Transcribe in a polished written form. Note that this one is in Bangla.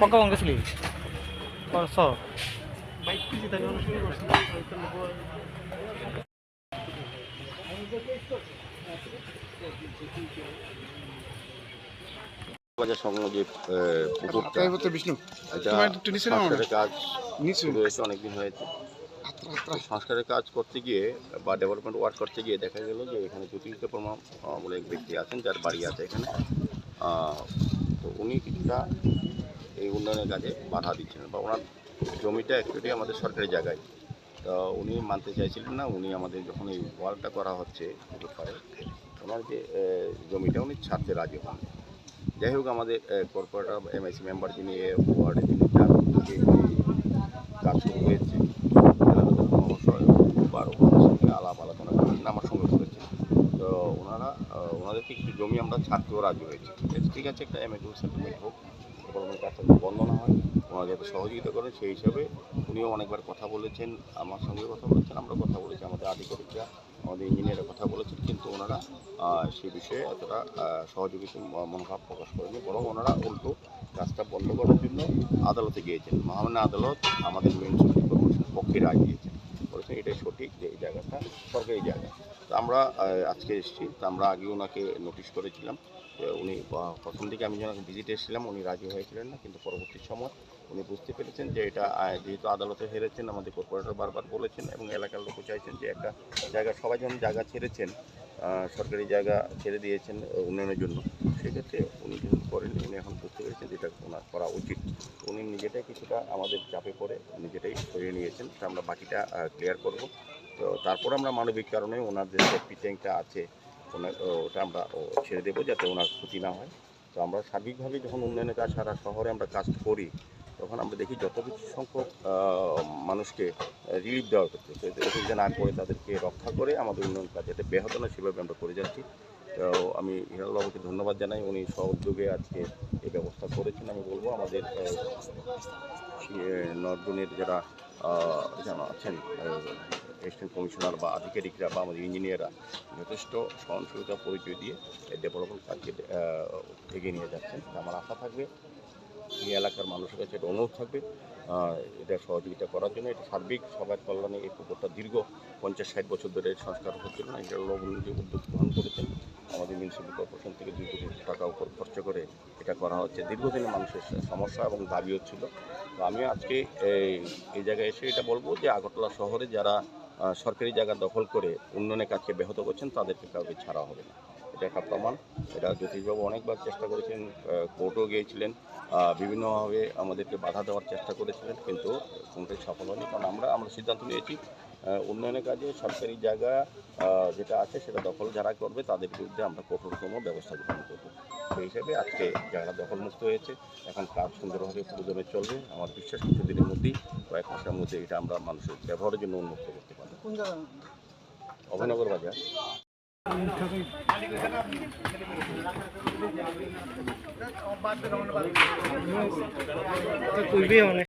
পক্কা বন্ধ ছিলি করছ বাজার সংলগ্ন যে পুকুরটা বিষ্ণু এটা সংস্কারের কাজ শুরু হয়েছে অনেকদিন হয়েছে। সংস্কারের কাজ করতে গিয়ে বা ডেভেলপমেন্ট ওয়ার্ক করতে গিয়ে দেখা গেল যে এখানে জ্যোতির্য প্রমা বলে এক ব্যক্তি আছেন, যার বাড়ি আছে এখানে। তো উনি কিছুটা এই উন্নয়নের কাজে বাধা দিচ্ছেন, বা ওনার জমিটা অ্যাকচুয়ালি আমাদের সরকারি জায়গায়। তো উনি মানতে চাইছিলেন না। উনি আমাদের যখন এই ওয়ালটা করা হচ্ছে পুকুর পাড়ে, ওনার যে জমিটা উনি ছাড়তে রাজি হন। যাই হোক, আমাদের কর্পোরেটর এমআইসি মেম্বার যিনি ওয়ার্ডে যিনি যার উদ্যোগে কাজ শুরু হয়েছে, ওনাদের সঙ্গে আলাপ আলোচনা করেছেন, আমার সঙ্গে করেছেন। তো ওনাদেরকে কিছু জমি আমরা ছাড়তেও রাজি হয়েছি। ঠিক আছে, একটা অ্যামিকেবল সেটেলমেন্ট হোক, ডেভেলপমেন্ট কাজটা বন্ধ না হয়, ওনারা যাতে সহযোগিতা করেন সেই হিসাবে উনিও অনেকবার কথা বলেছেন, আমার সঙ্গে কথা বলেছেন, আমরা কথা বলেছি, আমাদের আধিকারিকরা, আমাদের ইঞ্জিনিয়াররা কথা বলেছেন, কিন্তু ওনারা সে বিষয়ে এতটা সহযোগিতা মনোভাব প্রকাশ করেনি। বরং ওনারা উল্টো কাজটা বন্ধ করার জন্য আদালতে গিয়েছেন। মহামান্য আদালত আমাদের মিউনিসিপ্যালিটি কর্পোরেশনের পক্ষে রায় দিয়েছেন, বলেছেন এটাই সঠিক যে এই জায়গাটা সরকারি জায়গা। তো আমরা আজকে এসেছি। তো আমরা আগে ওনাকে নোটিশ করেছিলাম। উনি প্রথম দিকে আমি যখন ভিজিটে এসেছিলাম উনি রাজি হয়েছিলেন না, কিন্তু পরবর্তী সময় উনি বুঝতে পেরেছেন যে এটা যেহেতু আদালতে হেরেছেন, আমাদের কর্পোরেটর বারবার বলেছেন এবং এলাকার লোকও চাইছেন যে একটা জায়গা, সবাই যখন জায়গা ছেড়েছেন, সরকারি জায়গা ছেড়ে দিয়েছেন উন্নয়নের জন্য, সেক্ষেত্রে উনি যেহেতু করেননি, উনি এখন বুঝতে পেরেছেন যে এটা ওনার করা উচিত। উনি নিজেটাই কিছুটা আমাদের চাপে পড়ে নিজেটাই সরিয়ে নিয়েছেন। তা আমরা বাকিটা ক্লিয়ার করব। তো তারপর আমরা মানবিক কারণে ওনার যে সেফটি ট্যাঙ্কটা আছে ওটা আমরা ছেড়ে দেবো, যাতে ওনার ক্ষতি না হয়। তো আমরা সার্বিকভাবে যখন উন্নয়নের কাজ সারা শহরে আমরা কাজ করি, তখন আমরা দেখি যত কিছু সংখ্যক মানুষকে রিলিফ দেওয়ার ক্ষেত্রে অসুবিধা না করে তাদেরকে রক্ষা করে আমাদের উন্নয়ন কাজ যাতে ব্যাহত না, সেভাবে আমরা করে যাচ্ছি। তো আমি হিরালবাবুকে ধন্যবাদ জানাই, উনি সহযোগে আজকে এই ব্যবস্থা করেছেন। আমি বলবো আমাদের নর্থজোনের যারা আছেন, অ্যাসিস্ট্যান্ট কমিশনার বা আধিকারিকরা বা আমাদের ইঞ্জিনিয়াররা যথেষ্ট সহনশীলতা পরিচয় দিয়ে এই ডেভেলপমেন্ট কাজকে এগিয়ে নিয়ে যাচ্ছেন। আমার আশা থাকবে এই এলাকার মানুষের কাছে একটা অনুরোধ থাকবে এটা সহযোগিতা করার জন্য। এটা সার্বিক সবার কল্যাণে এই পুকুরটা দীর্ঘ 50-60 বছর ধরে সংস্কার হচ্ছিল না। এটা নিজে উদ্যোগ গ্রহণ করেছেন। আমাদের মিউনিসিপ্যাল কর্পোরেশন থেকে 2 কোটি টাকা উপর খরচ করে এটা করা হচ্ছে। দীর্ঘদিনের মানুষের সমস্যা এবং দাবিও ছিল। তো আমি আজকে এই জায়গায় এসে এটা বলবো যে আগরতলা শহরে যারা সরকারি জায়গা দখল করে উন্নয়নের কাজকে ব্যাহত করছেন, তাদেরকে কাউকে ছাড়া হবে না। এটা একটা প্রমাণ। এটা জ্যোতিষবাবু অনেকবার চেষ্টা করেছেন, কোর্টেও গিয়েছিলেন, বিভিন্নভাবে আমাদেরকে বাধা দেওয়ার চেষ্টা করেছিলেন, কিন্তু কোনটাই সফল হয়নি। কারণ আমরা সিদ্ধান্ত নিয়েছি উন্নয়নের কাজে সরকারি জায়গা যেটা আছে সেটা দখল যারা করবে তাদের বিরুদ্ধে আমরা কঠোরতম ব্যবস্থা গ্রহণ করব। সেই হিসাবে আজকে জায়গা দখলমুক্ত হয়েছে। এখন কাজ সুন্দরভাবে পুরোদমে চলবে। আমার বিশ্বাস কিছুদিনের মধ্যেই, কয়েক মাসের মধ্যে এটা আমরা মানুষের ব্যবহারের জন্য উন্মুক্ত করতে পারব। অভয়নগর বাজার। তুলবি অনেক